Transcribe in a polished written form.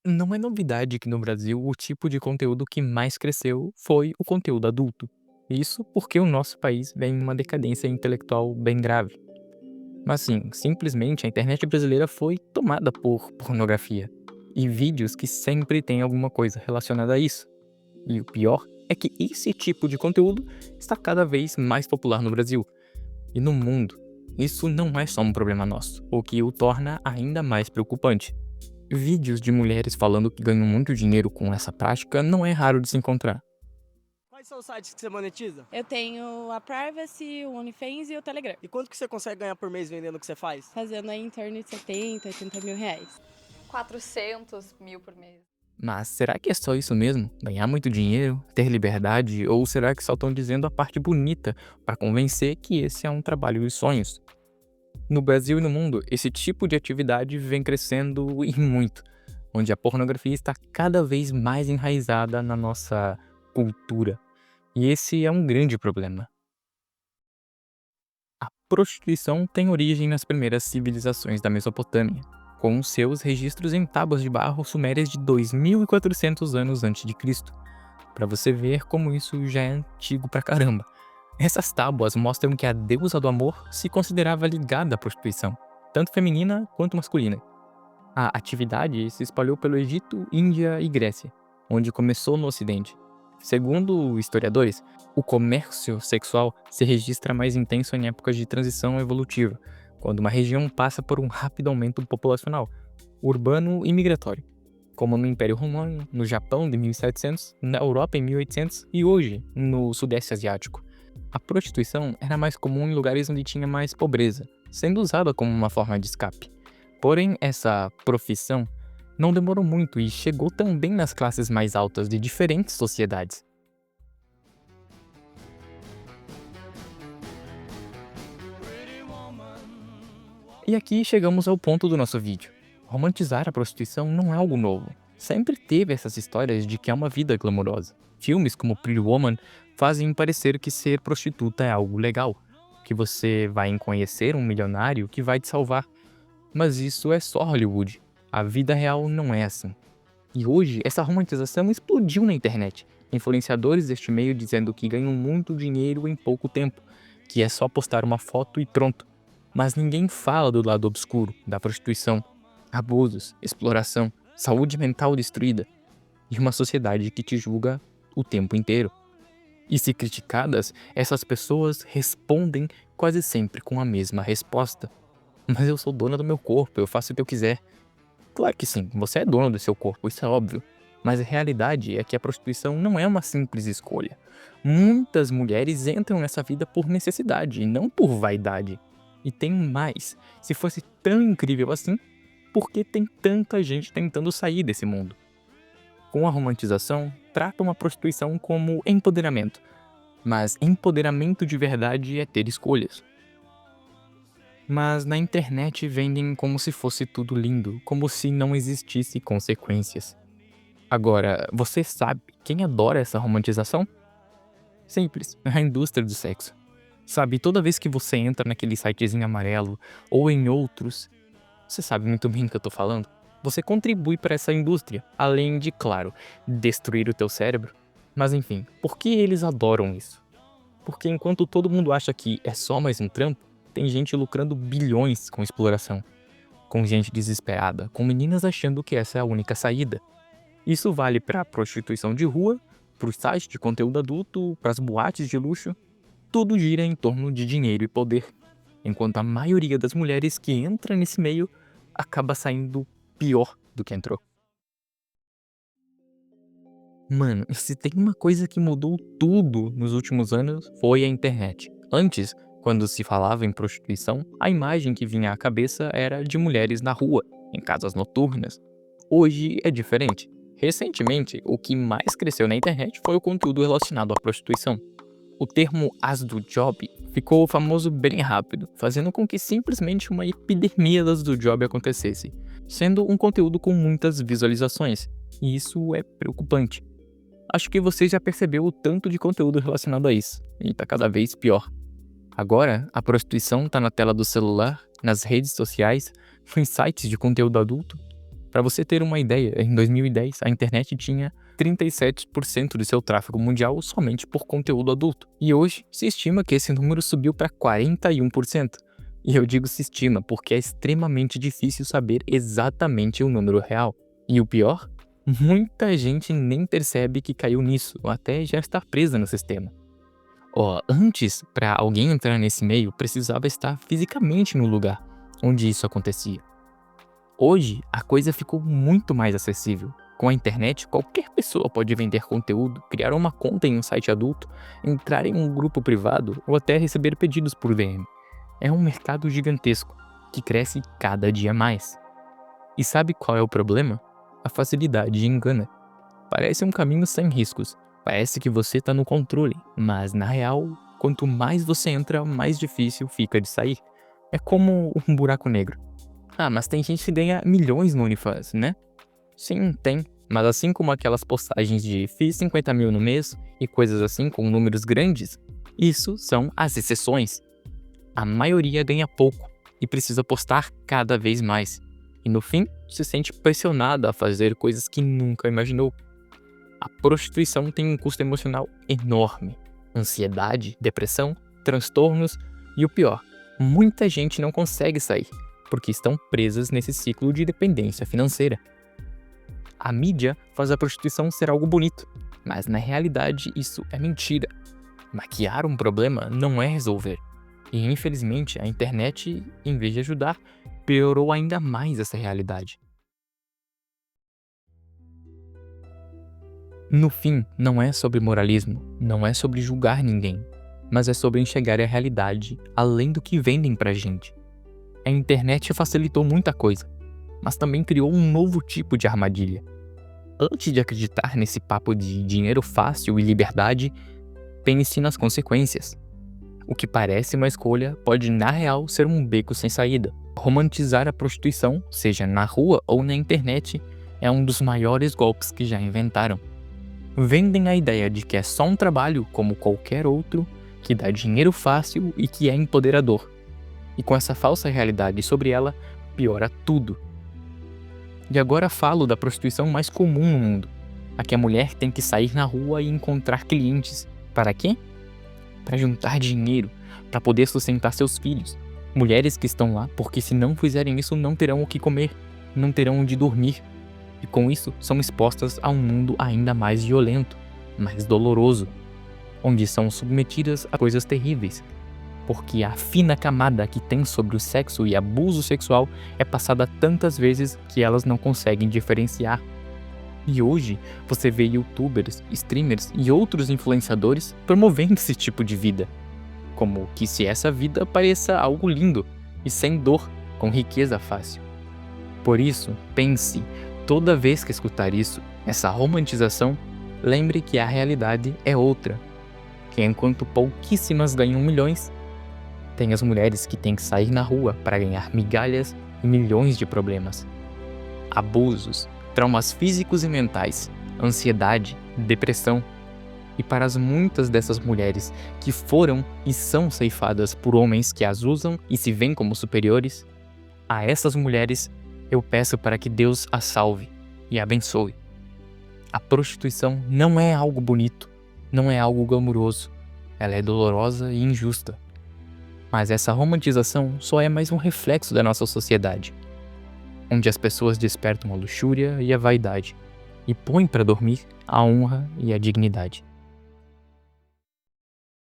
Não é novidade que no Brasil o tipo de conteúdo que mais cresceu foi o conteúdo adulto. Isso porque o nosso país vem em uma decadência intelectual bem grave. Mas sim, simplesmente a internet brasileira foi tomada por pornografia e vídeos que sempre tem alguma coisa relacionada a isso. E o pior é que esse tipo de conteúdo está cada vez mais popular no Brasil e no mundo. Isso não é só um problema nosso, o que o torna ainda mais preocupante. Vídeos de mulheres falando que ganham muito dinheiro com essa prática não é raro de se encontrar. Quais são os sites que você monetiza? Eu tenho a Privacy, o OnlyFans e o Telegram, E quanto que você consegue ganhar por mês vendendo o que você faz? fazendo aí em torno de 70, 80 mil reais. 400 mil por mês. Mas será que é só isso mesmo? Ganhar muito dinheiro, ter liberdade? Ou será que só estão dizendo a parte bonita para convencer que esse é um trabalho dos sonhos? No Brasil e no mundo, esse tipo de atividade vem crescendo e muito, onde a pornografia está cada vez mais enraizada na nossa cultura. E esse é um grande problema. A prostituição tem origem nas primeiras civilizações da Mesopotâmia, com seus registros em tábuas de barro sumérias de 2400 anos antes de Cristo, para você ver como isso já é antigo pra caramba. Essas tábuas mostram que a deusa do amor se considerava ligada à prostituição, tanto feminina quanto masculina. A atividade se espalhou pelo Egito, Índia e Grécia, onde começou no Ocidente. Segundo historiadores, o comércio sexual se registra mais intenso em épocas de transição evolutiva, quando uma região passa por um rápido aumento populacional, urbano e migratório, como no Império Romano, no Japão de 1700, na Europa em 1800 e hoje no Sudeste Asiático. A prostituição era mais comum em lugares onde tinha mais pobreza, sendo usada como uma forma de escape. Porém, essa profissão não demorou muito e chegou também nas classes mais altas de diferentes sociedades. E aqui chegamos ao ponto do nosso vídeo. Romantizar a prostituição não é algo novo. Sempre teve essas histórias de que é uma vida glamourosa. Filmes como Pretty Woman fazem parecer que ser prostituta é algo legal, que você vai conhecer um milionário que vai te salvar. Mas isso é só Hollywood. A vida real não é assim. E hoje, essa romantização explodiu na internet. Influenciadores deste meio dizendo que ganham muito dinheiro em pouco tempo, que é só postar uma foto e pronto. Mas ninguém fala do lado obscuro, da prostituição, abusos, exploração, saúde mental destruída e uma sociedade que te julga o tempo inteiro. E se criticadas, essas pessoas respondem quase sempre com a mesma resposta: mas eu sou dona do meu corpo, eu faço o que eu quiser. Claro que sim, você é dono do seu corpo, isso é óbvio. Mas a realidade é que a prostituição não é uma simples escolha. Muitas mulheres entram nessa vida por necessidade e não por vaidade. E tem mais: se fosse tão incrível assim, por que tem tanta gente tentando sair desse mundo? Com a romantização, tratam a prostituição como empoderamento. Mas empoderamento de verdade é ter escolhas. Mas na internet vendem como se fosse tudo lindo, como se não existisse consequências. Agora, você sabe quem adora essa romantização? Simples, a indústria do sexo. Sabe, toda vez que você entra naquele sitezinho amarelo ou em outros, você sabe muito bem do que eu tô falando. Você contribui para essa indústria, além de, claro, destruir o teu cérebro. Mas enfim, por que eles adoram isso? Porque enquanto todo mundo acha que é só mais um trampo, tem gente lucrando bilhões com exploração, com gente desesperada, com meninas achando que essa é a única saída. Isso vale para prostituição de rua, para os sites de conteúdo adulto, para as boates de luxo. Tudo gira em torno de dinheiro e poder, enquanto a maioria das mulheres que entra nesse meio acaba saindo pior do que entrou. Mano, se tem uma coisa que mudou tudo nos últimos anos foi a internet. Antes, quando se falava em prostituição, a imagem que vinha à cabeça era de mulheres na rua, em casas noturnas. Hoje é diferente. Recentemente, o que mais cresceu na internet foi o conteúdo relacionado à prostituição. O termo as do job ficou famoso bem rápido, fazendo com que simplesmente uma epidemia das do job acontecesse, sendo um conteúdo com muitas visualizações. E isso é preocupante. Acho que você já percebeu o tanto de conteúdo relacionado a isso, e tá cada vez pior. Agora, a prostituição tá na tela do celular, nas redes sociais, em sites de conteúdo adulto. Para você ter uma ideia, em 2010 a internet tinha 37% do seu tráfego mundial somente por conteúdo adulto. E hoje se estima que esse número subiu para 41%. E eu digo se estima porque é extremamente difícil saber exatamente o número real. E o pior? Muita gente nem percebe que caiu nisso, ou até já está presa no sistema. Antes, para alguém entrar nesse meio, precisava estar fisicamente no lugar onde isso acontecia. Hoje, a coisa ficou muito mais acessível. Com a internet, qualquer pessoa pode vender conteúdo, criar uma conta em um site adulto, entrar em um grupo privado ou até receber pedidos por DM. É um mercado gigantesco, que cresce cada dia mais. E sabe qual é o problema? A facilidade engana. Parece um caminho sem riscos. Parece que você está no controle, mas na real, quanto mais você entra, mais difícil fica de sair. É como um buraco negro. Mas tem gente que ganha milhões no OnlyFans, né? Sim, tem. Mas assim como aquelas postagens de fiz 50 mil no mês e coisas assim com números grandes, isso são as exceções. A maioria ganha pouco e precisa postar cada vez mais. E no fim, se sente pressionada a fazer coisas que nunca imaginou. A prostituição tem um custo emocional enorme. Ansiedade, depressão, transtornos e o pior, muita gente não consegue sair, porque estão presas nesse ciclo de dependência financeira. A mídia faz a prostituição ser algo bonito, mas na realidade isso é mentira. Maquiar um problema não é resolver. E infelizmente a internet, em vez de ajudar, piorou ainda mais essa realidade. No fim, não é sobre moralismo, não é sobre julgar ninguém, mas é sobre enxergar a realidade além do que vendem pra gente. A internet facilitou muita coisa, mas também criou um novo tipo de armadilha. Antes de acreditar nesse papo de dinheiro fácil e liberdade, pense nas consequências. O que parece uma escolha pode, na real, ser um beco sem saída. Romantizar a prostituição, seja na rua ou na internet, é um dos maiores golpes que já inventaram. Vendem a ideia de que é só um trabalho como qualquer outro, que dá dinheiro fácil e que é empoderador. E com essa falsa realidade sobre ela, piora tudo. E agora falo da prostituição mais comum no mundo, a que a mulher tem que sair na rua e encontrar clientes. Para quê? Para juntar dinheiro, para poder sustentar seus filhos. Mulheres que estão lá porque se não fizerem isso não terão o que comer, não terão onde dormir. E com isso são expostas a um mundo ainda mais violento, mais doloroso, onde são submetidas a coisas terríveis. Porque a fina camada que tem sobre o sexo e abuso sexual é passada tantas vezes que elas não conseguem diferenciar. E hoje você vê youtubers, streamers e outros influenciadores promovendo esse tipo de vida. Como que se essa vida pareça algo lindo e sem dor, com riqueza fácil. Por isso, pense, toda vez que escutar isso, essa romantização, lembre que a realidade é outra. Que enquanto pouquíssimas ganham milhões, tem as mulheres que têm que sair na rua para ganhar migalhas e milhões de problemas. Abusos, traumas físicos e mentais, ansiedade, depressão. E para as muitas dessas mulheres que foram e são ceifadas por homens que as usam e se veem como superiores, a essas mulheres eu peço para que Deus as salve e abençoe. A prostituição não é algo bonito, não é algo glamuroso, ela é dolorosa e injusta. Mas essa romantização só é mais um reflexo da nossa sociedade, onde as pessoas despertam a luxúria e a vaidade e põem para dormir a honra e a dignidade.